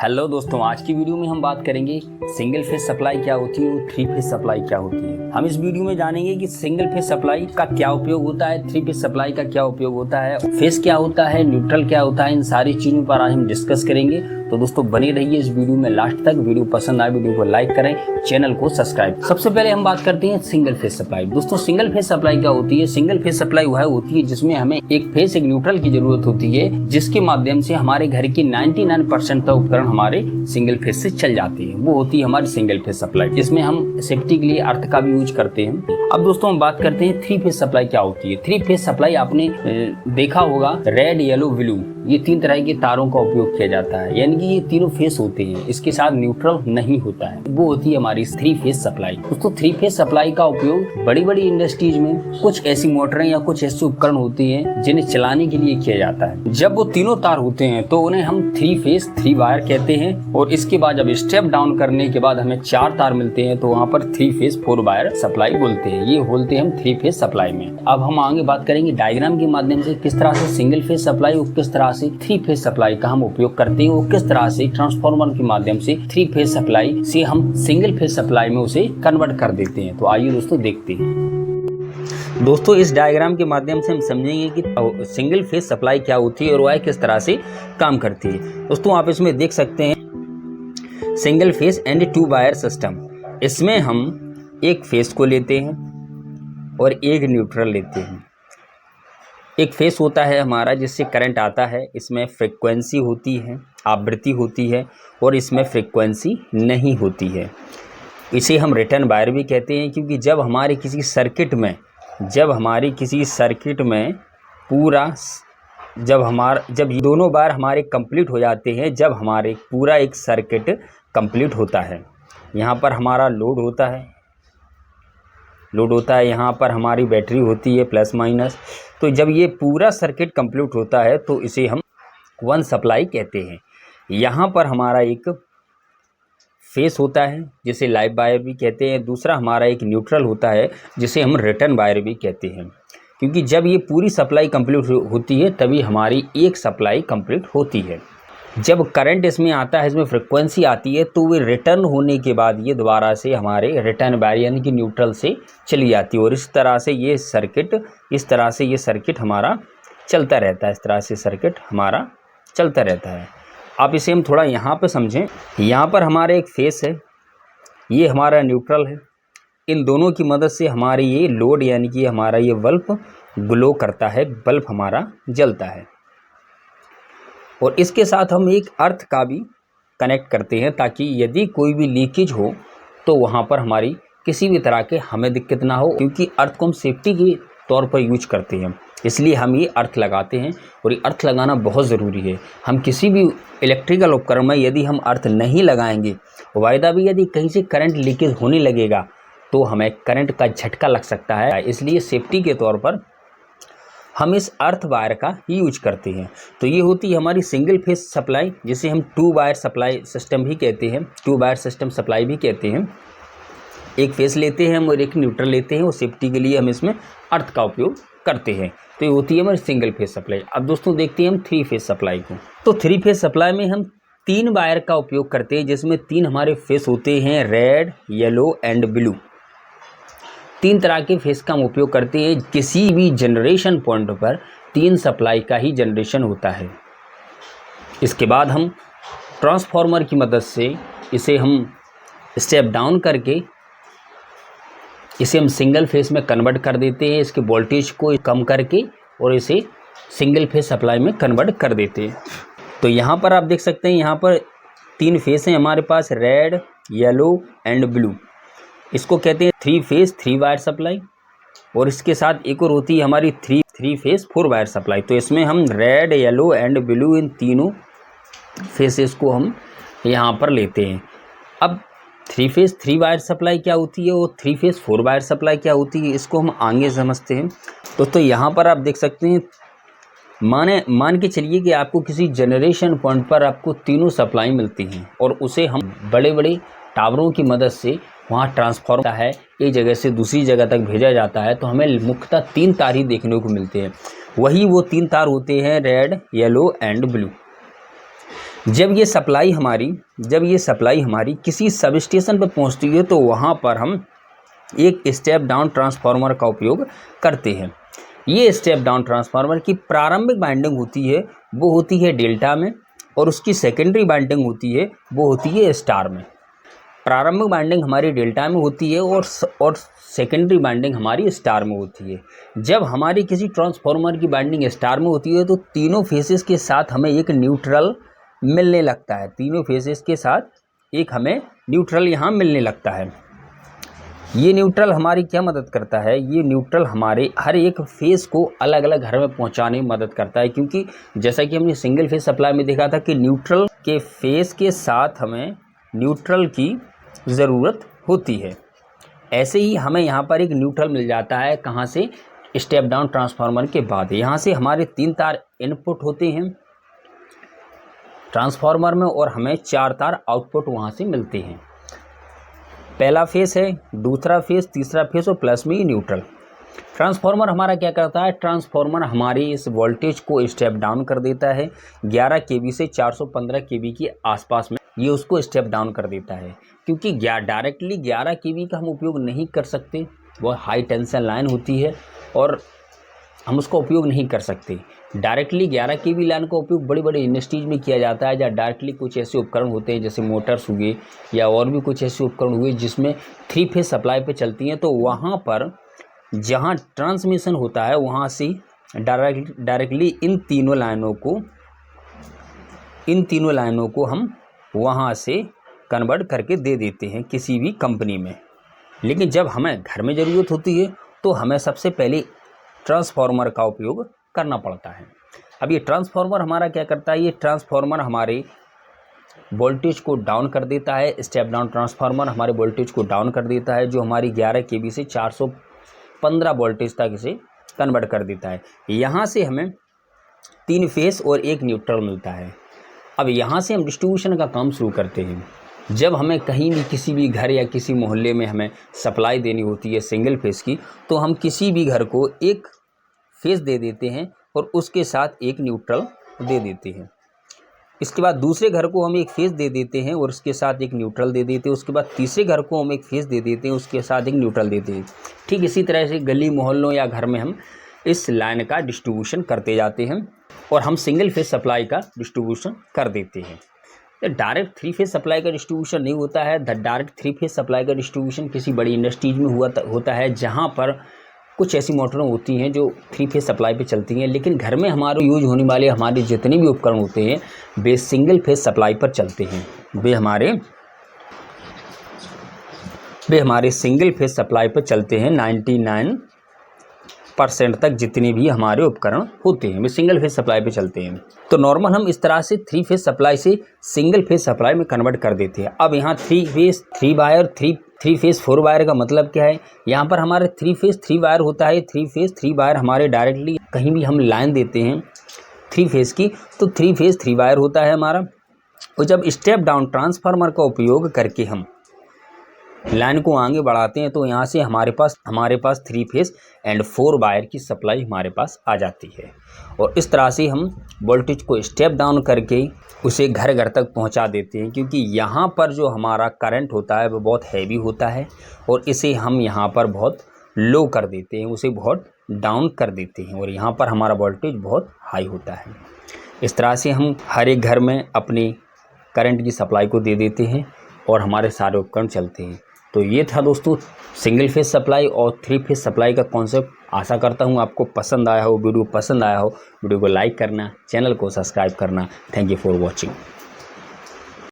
Hello दोस्तों, आज की वीडियो में हम बात करेंगे सिंगल फेज सप्लाई क्या होती है और थ्री फेज सप्लाई क्या होती है। हम इस वीडियो में जानेंगे कि सिंगल फेज सप्लाई का क्या उपयोग होता है, थ्री फेज सप्लाई का क्या उपयोग होता है, फेज क्या होता है, न्यूट्रल क्या होता है। इन सारी चीजों पर आज हम डिस्कस करेंगे। तो दोस्तों बने रहिए इस वीडियो में लास्ट तक। वीडियो पसंद आए वीडियो को लाइक करें, चैनल को सब्सक्राइब। सबसे पहले हम बात करते हैं सिंगल फेज सप्लाई। दोस्तों सिंगल फेज सप्लाई क्या होती है? सिंगल फेज सप्लाई वह होती है जिसमें हमें एक फेज एक न्यूट्रल की जरूरत होती है, जिसके माध्यम से हमारे घर की 99% तक उपकरण हमारे सिंगल फेज से चल जाती है। वो होती है हमारी सिंगल फेज सप्लाई। इसमें हम सेफ्टी के लिए अर्थ का भी यूज करते हैं। अब दोस्तों हम बात करते हैं थ्री फेज सप्लाई क्या होती है। थ्री फेज सप्लाई आपने देखा होगा, रेड येलो ब्लू, ये तीन तरह के तारों का उपयोग किया जाता है, यानी कि ये तीनों फेज होते हैं, इसके साथ न्यूट्रल नहीं होता है। वो होती है हमारी थ्री फेज सप्लाई। दोस्तों थ्री फेज सप्लाई का उपयोग बड़ी बड़ी इंडस्ट्रीज में कुछ ऐसी मोटरें या कुछ ऐसे उपकरण होती हैं जिन्हें चलाने के लिए किया जाता है। जब वो तीनों तार होते हैं तो उन्हें हम थ्री फेज थ्री वायर कहते हैं, और इसके बाद जब स्टेप डाउन करने के बाद हमें चार तार मिलते हैं तो वहाँ पर three phase four wire supply बोलते हैं। ये बोलते हैं हम थ्री फेज सप्लाई में। अब हम आगे बात करेंगे डायग्राम के माध्यम से किस तरह से सिंगल फेज सप्लाई और किस तरह से थ्री फेज सप्लाई का हम उपयोग करते हैं, और किस तरह से ट्रांसफार्मर के माध्यम से थ्री फेज सप्लाई से हम सिंगल फेज सप्लाई में उसे कन्वर्ट कर देते हैं। तो आइए दोस्तों देखते हैं। दोस्तों इस डायग्राम के माध्यम से हम समझेंगे कि सिंगल फेज सप्लाई क्या होती है और वह किस तरह से काम करती है। दोस्तों आप इसमें देख सकते हैं single phase and two wire system. इसमें हम एक फेज को लेते हैं और एक न्यूट्रल लेते हैं। एक फेज होता है हमारा जिससे करंट आता है, इसमें फ्रीक्वेंसी होती है, आवृत्ति होती है, और इसमें फ्रीक्वेंसी नहीं होती है। इसे हम रिटर्न वायर भी कहते हैं, क्योंकि जब हमारी किसी सर्किट में पूरा जब ये दोनों बार हमारे कंप्लीट हो जाते हैं, जब हमारे पूरा एक सर्किट कंप्लीट होता है, यहाँ पर हमारा लोड होता है, यहाँ पर हमारी बैटरी होती है प्लस माइनस। तो जब ये पूरा सर्किट कंप्लीट होता है तो इसे हम वन सप्लाई कहते हैं। यहाँ पर हमारा एक फेस होता है जिसे लाइव वायर भी कहते हैं, दूसरा हमारा एक न्यूट्रल होता है जिसे हम रिटर्न वायर भी कहते हैं। क्योंकि जब ये पूरी सप्लाई कंप्लीट होती है तभी हमारी एक सप्लाई कंप्लीट होती है। जब करंट इसमें आता है, इसमें फ्रिक्वेंसी आती है, तो वे रिटर्न होने के बाद ये दोबारा से हमारे रिटर्न वायर यानी कि न्यूट्रल से चली जाती है, और इस तरह से ये सर्किट हमारा चलता रहता है। अब इसे हम थोड़ा यहाँ पे समझें। यहाँ पर हमारा एक फेस है, ये हमारा न्यूट्रल है। इन दोनों की मदद से हमारी ये लोड यानी कि हमारा ये बल्ब ग्लो करता है, बल्ब हमारा जलता है। और इसके साथ हम एक अर्थ का भी कनेक्ट करते हैं, ताकि यदि कोई भी लीकेज हो तो वहाँ पर हमारी किसी भी तरह के हमें दिक्कत ना हो, क्योंकि अर्थ को हम सेफ्टी के तौर पर यूज करते हैं, इसलिए हम ये अर्थ लगाते हैं। और ये अर्थ लगाना बहुत ज़रूरी है। हम किसी भी इलेक्ट्रिकल उपकरण में यदि हम अर्थ नहीं लगाएंगे, वायदा भी यदि कहीं से करंट लीकेज होने लगेगा तो हमें करंट का झटका लग सकता है, इसलिए सेफ्टी के तौर पर हम इस अर्थ वायर का ही यूज करते हैं। तो ये होती है हमारी सिंगल फेज सप्लाई, जिसे हम टू वायर सप्लाई सिस्टम भी कहते हैं, टू वायर सिस्टम सप्लाई भी कहते हैं। एक फेज लेते हैं हम और एक न्यूट्रल लेते हैं, और सेफ्टी के लिए हम इसमें अर्थ का उपयोग करते हैं। तो ये होती है हमारी सिंगल फेज सप्लाई। अब दोस्तों देखते हैं हम थ्री फेज सप्लाई को। तो थ्री फेज सप्लाई में हम तीन वायर का उपयोग करते हैं, जिसमें तीन हमारे फेज होते हैं, रेड येलो एंड ब्लू। तीन तरह के फेस का हम उपयोग करते हैं। किसी भी जनरेशन पॉइंट पर तीन सप्लाई का ही जनरेशन होता है। इसके बाद हम ट्रांसफार्मर की मदद से इसे हम स्टेप डाउन करके इसे हम सिंगल फेस में कन्वर्ट कर देते हैं, इसके वोल्टेज को कम करके, और इसे सिंगल फेस सप्लाई में कन्वर्ट कर देते हैं। तो यहाँ पर आप देख सकते हैं, यहाँ पर तीन फेस हैं हमारे पास, रेड येलो एंड ब्लू। इसको कहते हैं three phase three wire supply, और इसके साथ एक और होती है हमारी three phase four wire supply. तो इसमें हम red yellow and blue in तीनों फेसेस को हम यहाँ पर लेते हैं। अब three phase three wire supply क्या होती है और three phase four wire supply क्या होती है, इसको हम आगे समझते हैं। तो यहाँ पर आप देख सकते हैं, मान के चलिए कि आपको किसी जनरेशन पॉइंट पर आपको तीनों सप्लाई मिलती हैं, और उसे हम बड़े बड़े टावरों की मदद से वहाँ ट्रांसफार्मर है, एक जगह से दूसरी जगह तक भेजा जाता है। तो हमें मुख्यतः तीन तार ही देखने को मिलते हैं। वही वो तीन तार होते हैं, रेड येलो एंड ब्लू। जब ये सप्लाई हमारी किसी सब स्टेशन पर पहुंचती है तो वहाँ पर हम एक स्टेप डाउन ट्रांसफार्मर का उपयोग करते हैं। ये स्टेप डाउन ट्रांसफार्मर की प्रारंभिक वाइंडिंग होती है वो होती है डेल्टा में, और उसकी सेकेंडरी वाइंडिंग होती है वो होती है स्टार में। प्रारंभिक वाइंडिंग हमारी डेल्टा में होती है और सेकेंडरी वाइंडिंग हमारी स्टार में होती है। जब हमारी किसी ट्रांसफार्मर की वाइंडिंग स्टार में होती है तो तीनों फेसेस के साथ हमें एक न्यूट्रल मिलने लगता है। तीनों फेसेस के साथ एक हमें न्यूट्रल यहाँ मिलने लगता है। ये न्यूट्रल हमारी क्या मदद करता है? ये न्यूट्रल हमारे हर एक फेस को अलग अलग घर में पहुंचाने में मदद करता है, क्योंकि जैसा कि हमने सिंगल फेस सप्लाई में देखा था कि न्यूट्रल के फेस के साथ हमें न्यूट्रल की ज़रूरत होती है। ऐसे ही हमें यहाँ पर एक न्यूट्रल मिल जाता है। कहाँ से? स्टेप डाउन ट्रांसफार्मर के बाद। यहाँ से हमारे 3 तार इनपुट होते हैं ट्रांसफार्मर में और हमें 4 तार आउटपुट वहाँ से मिलते हैं। पहला फेस है, दूसरा फेस, तीसरा फेस और प्लस में न्यूट्रल। ट्रांसफार्मर हमारा क्या करता है? ट्रांसफार्मर हमारी इस वोल्टेज को स्टेप डाउन कर देता है 11 kV से 415 kV के आसपास में। ये उसको स्टेप डाउन कर देता है, क्योंकि डायरेक्टली 11 kV का हम उपयोग नहीं कर सकते। वो हाई टेंशन लाइन होती है और हम उसका उपयोग नहीं कर सकते। डायरेक्टली 11 kV लाइन का उपयोग बड़े बड़े इंडस्ट्रीज में किया जाता है, जहाँ डायरेक्टली कुछ ऐसे उपकरण होते हैं जैसे मोटर्स हुए या और भी कुछ ऐसे उपकरण हुए जिसमें 3 फेज सप्लाई पे चलती हैं। तो वहाँ पर जहाँ ट्रांसमिशन होता है वहाँ से डायरेक्टली इन तीनों लाइनों को हम वहाँ से कन्वर्ट करके दे देते हैं किसी भी कंपनी में। लेकिन जब हमें घर में ज़रूरत होती है तो हमें सबसे पहले ट्रांसफार्मर का उपयोग करना पड़ता है। अब ये ट्रांसफार्मर हमारा क्या करता है? ये ट्रांसफार्मर हमारे वोल्टेज को डाउन कर देता है। स्टेप डाउन ट्रांसफार्मर हमारे वोल्टेज को डाउन कर देता है, जो हमारी 11 kV से 415 वोल्टेज तक इसे कन्वर्ट कर देता है। यहाँ से हमें 3 फेस और 1 न्यूट्रल मिलता है। अब यहाँ से हम डिस्ट्रीब्यूशन का काम शुरू करते हैं। जब हमें कहीं भी किसी भी घर या किसी मोहल्ले में हमें सप्लाई देनी होती है सिंगल फेस की, तो हम किसी भी घर को एक फेस दे देते हैं और उसके साथ एक न्यूट्रल दे देते हैं। इसके बाद दूसरे घर को हम एक फेस दे देते हैं और उसके साथ एक न्यूट्रल दे देते हैं। उसके बाद तीसरे घर को हम एक फेस दे देते हैं, उसके साथ एक न्यूट्रल देते हैं। ठीक इसी तरह से गली मोहल्लों या घर में हम इस लाइन का डिस्ट्रीब्यूशन करते जाते हैं और हम सिंगल फेस सप्लाई का डिस्ट्रीब्यूशन कर देते हैं। डायरेक्ट 3 फेज सप्लाई का डिस्ट्रीब्यूशन नहीं होता है। डायरेक्ट 3 फेज सप्लाई का डिस्ट्रीब्यूशन किसी बड़ी इंडस्ट्रीज में होता है, जहाँ पर कुछ ऐसी मोटरें होती हैं जो 3 फेज सप्लाई पे चलती हैं। लेकिन घर में हमारे यूज होने वाले हमारे जितने भी उपकरण होते हैं वे सिंगल फेज सप्लाई पर चलते हैं। वे हमारे सिंगल फेज सप्लाई पर चलते हैं। 99% तक जितने भी हमारे उपकरण होते हैं वे सिंगल फेज सप्लाई पे चलते हैं। तो नॉर्मल हम इस तरह से 3 फेज सप्लाई से सिंगल फेज सप्लाई में कन्वर्ट कर देते हैं। अब यहाँ 3 फेज 3 वायर 3 फेज 4 वायर का मतलब क्या है? यहाँ पर हमारे 3 फेज 3 वायर होता है। 3 फेज 3 वायर हमारे डायरेक्टली कहीं भी हम लाइन देते हैं 3 फेज की, तो 3 फेज 3 वायर होता है हमारा। और जब स्टेप डाउन ट्रांसफार्मर का उपयोग करके हम लाइन को आगे बढ़ाते हैं तो यहाँ से हमारे पास 3 फेज एंड 4 वायर की सप्लाई हमारे पास आ जाती है। और इस तरह से हम वोल्टेज को स्टेप डाउन करके उसे घर घर तक पहुँचा देते हैं, क्योंकि यहाँ पर जो हमारा करंट होता है वो बहुत हैवी होता है और इसे हम यहाँ पर बहुत लो कर देते हैं, उसे बहुत डाउन कर देते हैं और यहाँ पर हमारा वोल्टेज बहुत हाई होता है। इस तरह से हम हर एक घर में अपनी करंट की सप्लाई को दे देते हैं और हमारे सारे उपकरण चलते हैं। तो ये था दोस्तों सिंगल फेज सप्लाई और 3 फेज सप्लाई का कॉन्सेप्ट। आशा करता हूँ आपको पसंद आया हो। वीडियो पसंद आया हो वीडियो को लाइक करना, चैनल को सब्सक्राइब करना। Thank you for watching.